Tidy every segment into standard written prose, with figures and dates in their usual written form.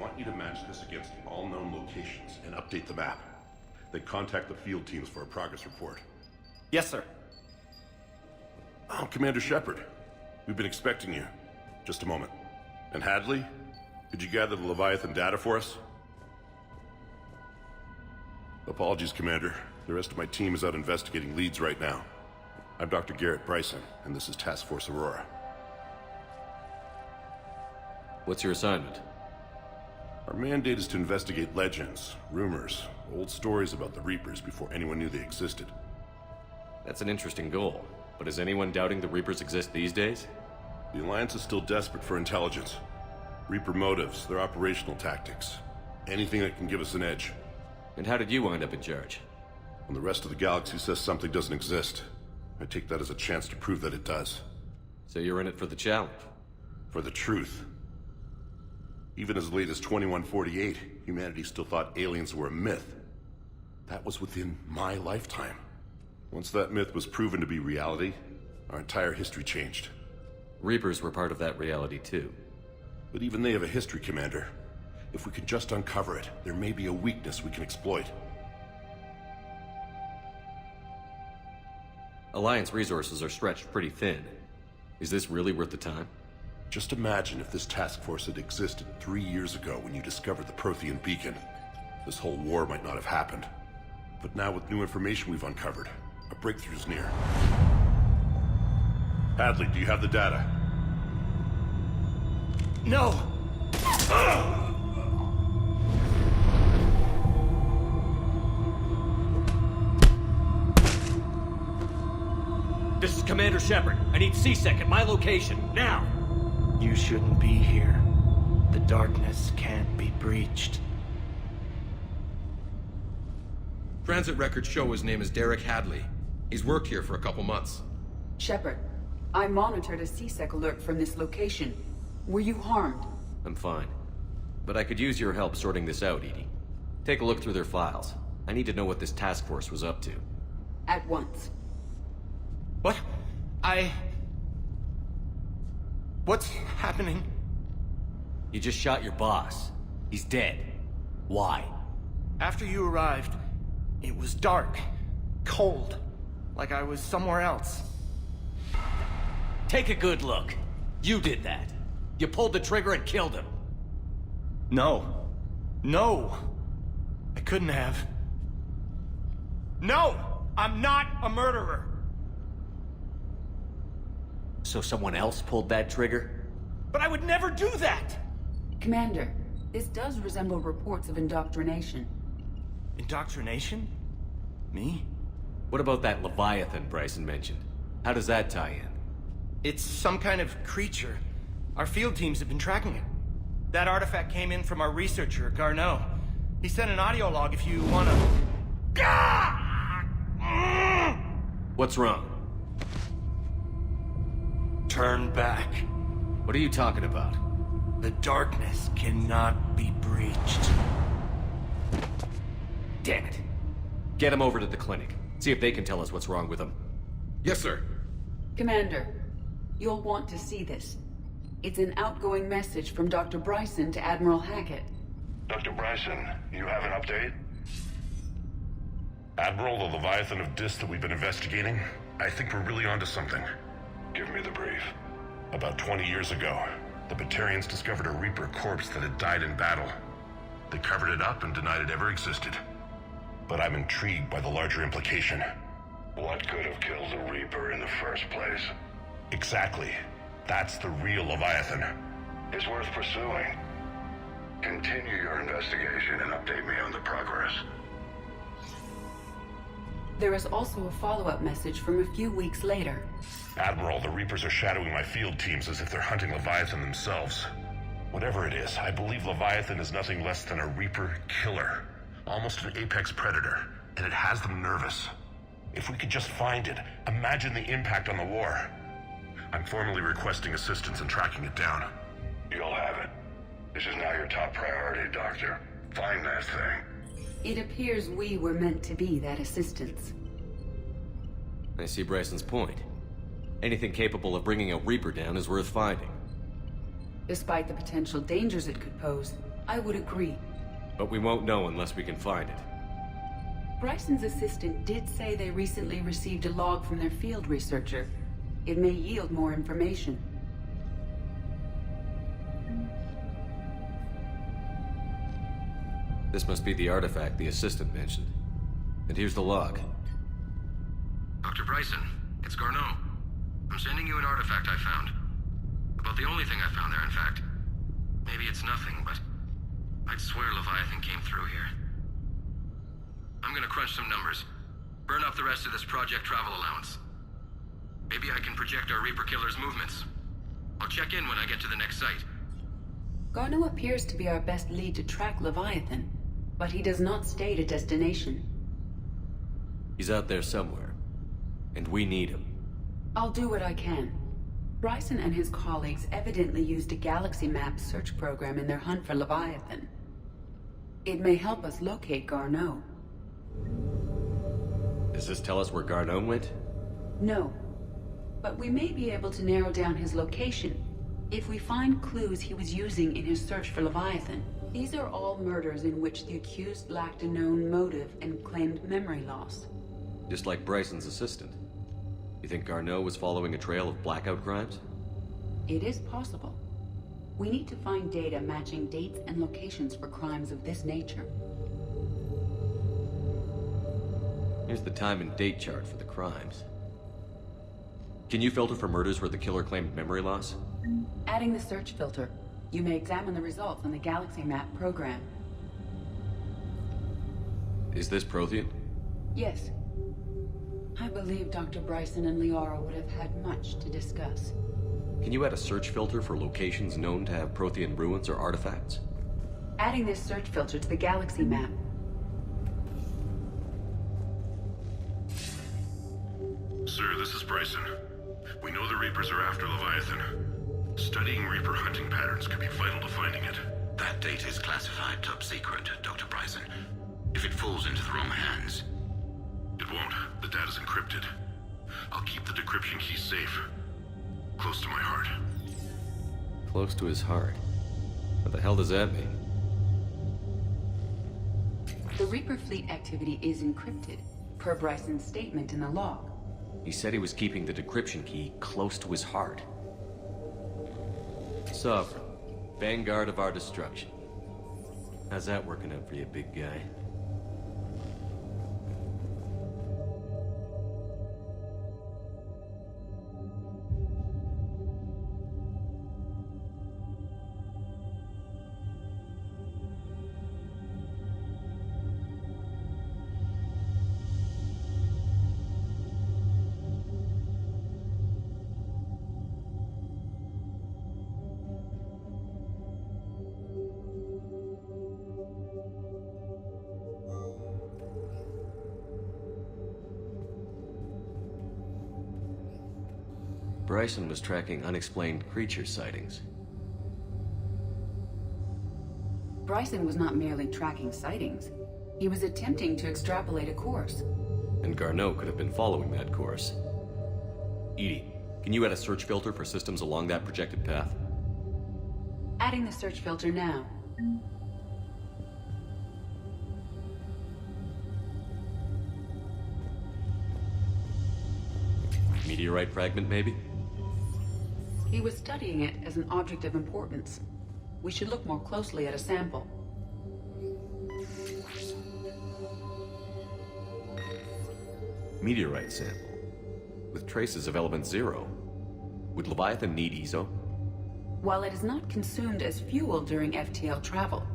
want you to match this against all known locations and update the map. Then contact the field teams for a progress report. Yes, sir. Oh, Commander Shepard. We've been expecting you. Just a moment. And Hadley? Could you gather the Leviathan data for us? Apologies, Commander. The rest of my team is out investigating leads right now. I'm Dr. Garrett Bryson, and this is Task Force Aurora. What's your assignment? Our mandate is to investigate legends, rumors, old stories about the Reapers before anyone knew they existed. That's an interesting goal, but is anyone doubting the Reapers exist these days? The Alliance is still desperate for intelligence. Reaper motives, their operational tactics. Anything that can give us an edge. And how did you wind up in charge? When the rest of the galaxy says something doesn't exist, I take that as a chance to prove that it does. So you're in it for the challenge? For the truth. Even as late as 2148, humanity still thought aliens were a myth. That was within my lifetime. Once that myth was proven to be reality, our entire history changed. Reapers were part of that reality too. But even they have a history, Commander. If we can just uncover it, there may be a weakness we can exploit. Alliance resources are stretched pretty thin. Is this really worth the time? Just imagine if this task force had existed 3 years ago when you discovered the Prothean beacon. This whole war might not have happened. But now with new information we've uncovered, a breakthrough's near. Hadley, do you have the data? No! This is Commander Shepard. I need C-Sec at my location, now! You shouldn't be here. The darkness can't be breached. Transit records show his name is Derek Hadley. He's worked here for a couple months. Shepard, I monitored a C-Sec alert from this location. Were you harmed? I'm fine. But I could use your help sorting this out, Edie. Take a look through their files. I need to know what this task force was up to. At once. What? What's happening? You just shot your boss. He's dead. Why? After you arrived, it was dark, cold, like I was somewhere else. Take a good look. You did that. You pulled the trigger and killed him. No. No! I couldn't have. No! I'm not a murderer! So someone else pulled that trigger? But I would never do that! Commander, this does resemble reports of indoctrination. Indoctrination? Me? What about that Leviathan Bryson mentioned? How does that tie in? It's some kind of creature. Our field teams have been tracking it. That artifact came in from our researcher, Garneau. He sent an audio log if you wanna... What's wrong? Turn back. What are you talking about? The darkness cannot be breached. Damn it. Get him over to the clinic. See if they can tell us what's wrong with him. Yes, sir. Commander, you'll want to see this. It's an outgoing message from Dr. Bryson to Admiral Hackett. Dr. Bryson, you have an update? Admiral, the Leviathan of Dis that we've been investigating, I think we're really onto something. Give me the brief. About 20 years ago, the Batarians discovered a Reaper corpse that had died in battle. They covered it up and denied it ever existed. But I'm intrigued by the larger implication. What could have killed the Reaper in the first place? Exactly. That's the real Leviathan. It's worth pursuing. Continue your investigation and update me on the progress. There is also a follow-up message from a few weeks later. Admiral, the Reapers are shadowing my field teams as if they're hunting Leviathan themselves. Whatever it is, I believe Leviathan is nothing less than a Reaper killer. Almost an apex predator, and it has them nervous. If we could just find it, imagine the impact on the war. I'm formally requesting assistance in tracking it down. You'll have it. This is now your top priority, Doctor. Find that thing. It appears we were meant to be that assistance. I see Bryson's point. Anything capable of bringing a Reaper down is worth finding. Despite the potential dangers it could pose, I would agree. But we won't know unless we can find it. Bryson's assistant did say they recently received a log from their field researcher. It may yield more information. This must be the artifact the assistant mentioned. And here's the log. Dr. Bryson, it's Garneau. I'm sending you an artifact I found. About the only thing I found there, in fact. Maybe it's nothing, but I'd swear Leviathan came through here. I'm gonna crunch some numbers. Burn up the rest of this project travel allowance. Maybe I can project our Reaper Killer's movements. I'll check in when I get to the next site. Garneau appears to be our best lead to track Leviathan, but he does not state a destination. He's out there somewhere. And we need him. I'll do what I can. Bryson and his colleagues evidently used a galaxy map search program in their hunt for Leviathan. It may help us locate Garneau. Does this tell us where Garneau went? No. But we may be able to narrow down his location if we find clues he was using in his search for Leviathan. These are all murders in which the accused lacked a known motive and claimed memory loss. Just like Bryson's assistant. You think Garneau was following a trail of blackout crimes? It is possible. We need to find data matching dates and locations for crimes of this nature. Here's the time and date chart for the crimes. Can you filter for murders where the killer claimed memory loss? Adding the search filter, you may examine the results on the Galaxy Map program. Is this Prothean? Yes. I believe Dr. Bryson and Liara would have had much to discuss. Can you add a search filter for locations known to have Prothean ruins or artifacts? Adding this search filter to the Galaxy Map. Sir, this is Bryson. We know the Reapers are after Leviathan. Studying Reaper hunting patterns could be vital to finding it. That data is classified top secret, Dr. Bryson. If it falls into the wrong hands... It won't. The data's encrypted. I'll keep the decryption key safe. Close to my heart. Close to his heart. What the hell does that mean? The Reaper fleet activity is encrypted, per Bryson's statement in the log. He said he was keeping the decryption key close to his heart. Sovereign, vanguard of our destruction. How's that working out for you, big guy? Bryson was tracking unexplained creature sightings. Bryson was not merely tracking sightings. He was attempting to extrapolate a course. And Garneau could have been following that course. EDI, can you add a search filter for systems along that projected path? Adding the search filter now. Meteorite fragment, maybe? He was studying it as an object of importance. We should look more closely at a sample. Meteorite sample. With traces of element 0. Would Leviathan need ESO? While it is not consumed as fuel during FTL travel,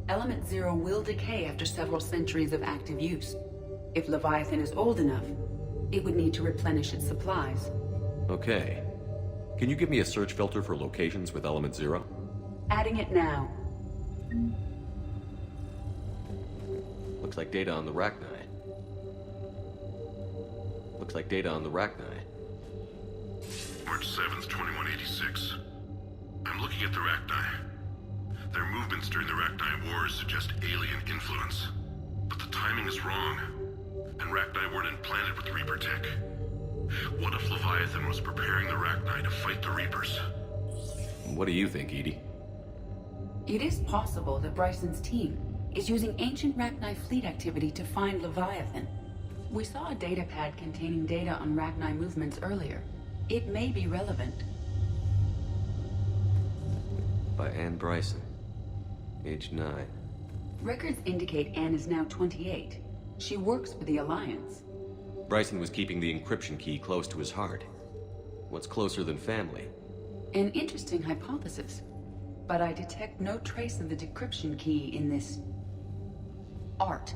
element 0 will decay after several centuries of active use. If Leviathan is old enough, it would need to replenish its supplies. Okay. Can you give me a search filter for locations with element 0? Adding it now. Looks like data on the Rachni. Looks like data on the Rachni. March 7th, 2186. I'm looking at the Rachni. Their movements during the Rachni Wars suggest alien influence. But the timing is wrong. And Rachni weren't implanted with Reaper tech. What if Leviathan was preparing the Rachni to fight the Reapers? What do you think, EDI? It is possible that Bryson's team is using ancient Rachni fleet activity to find Leviathan. We saw a data pad containing data on Rachni movements earlier. It may be relevant. By Anne Bryson. Age 9. Records indicate Anne is now 28. She works for the Alliance. Bryson was keeping the encryption key close to his heart. What's closer than family? An interesting hypothesis. But I detect no trace of the decryption key in this... art.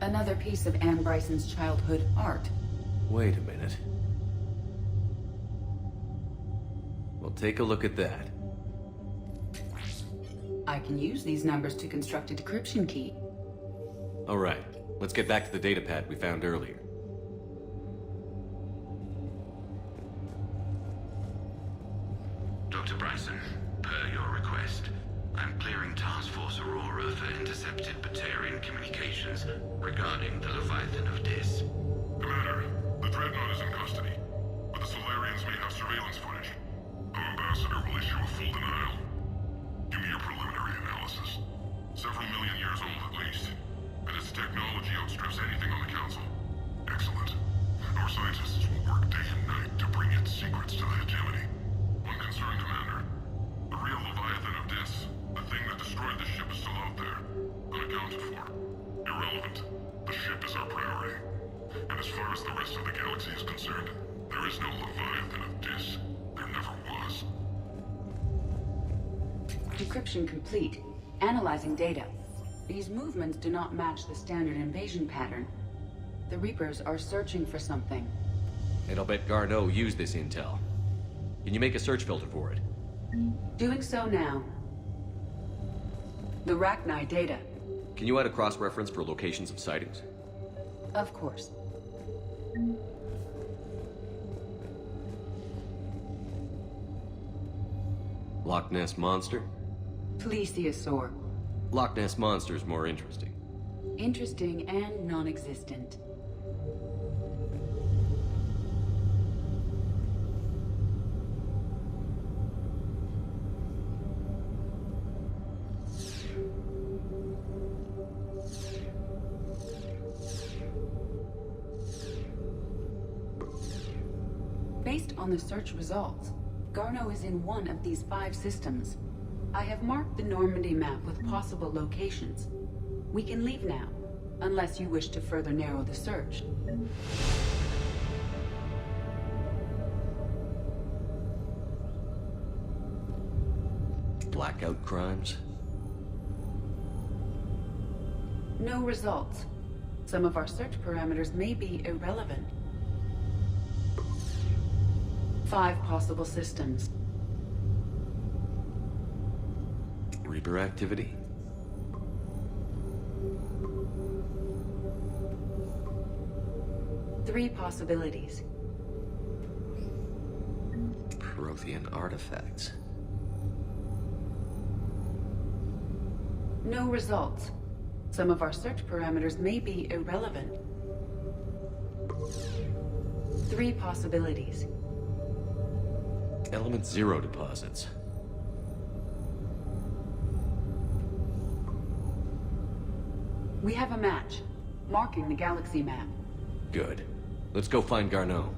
Another piece of Anne Bryson's childhood art. Wait a minute. Well, take a look at that. I can use these numbers to construct a decryption key. All right, let's get back to the data pad we found earlier. Dr. Bryson, per your request, I'm clearing Task Force Aurora for intercepted Batarian communications regarding the Leviathan of Dis. Commander, the Dreadnought is in custody, but the Solarians may have surveillance footage. Our ambassador will issue a full denial. Give me your preliminary analysis. Several million years old at least, and its technology outstrips anything on the Council. Excellent. Our scientists will work day and night to bring its secrets to the hegemony. One concern, Commander. The real Leviathan of Dis, the thing that destroyed the ship, is still out there, unaccounted for. Irrelevant. The ship is our priority. And as far as the rest of the galaxy is concerned, there is no Leviathan of Dis. There never was. Decryption complete. Analyzing data. These movements do not match the standard invasion pattern. The Reapers are searching for something. And I'll bet Garneau used this intel. Can you make a search filter for it? Doing so now. The Rachni data. Can you add a cross-reference for locations of sightings? Of course. Loch Ness Monster? Plesiosaur. Loch Ness Monster's more interesting. Interesting and non-existent. Based on the search results, Garneau is in one of these 5 systems. I have marked the Normandy map with possible locations. We can leave now, unless you wish to further narrow the search. Blackout crimes? No results. Some of our search parameters may be irrelevant. 5 possible systems. Reaper activity? Three possibilities. Prothean artifacts. No results. Some of our search parameters may be irrelevant. 3 possibilities. Element 0 deposits. We have a match, marking the galaxy map. Good. Let's go find Garneau.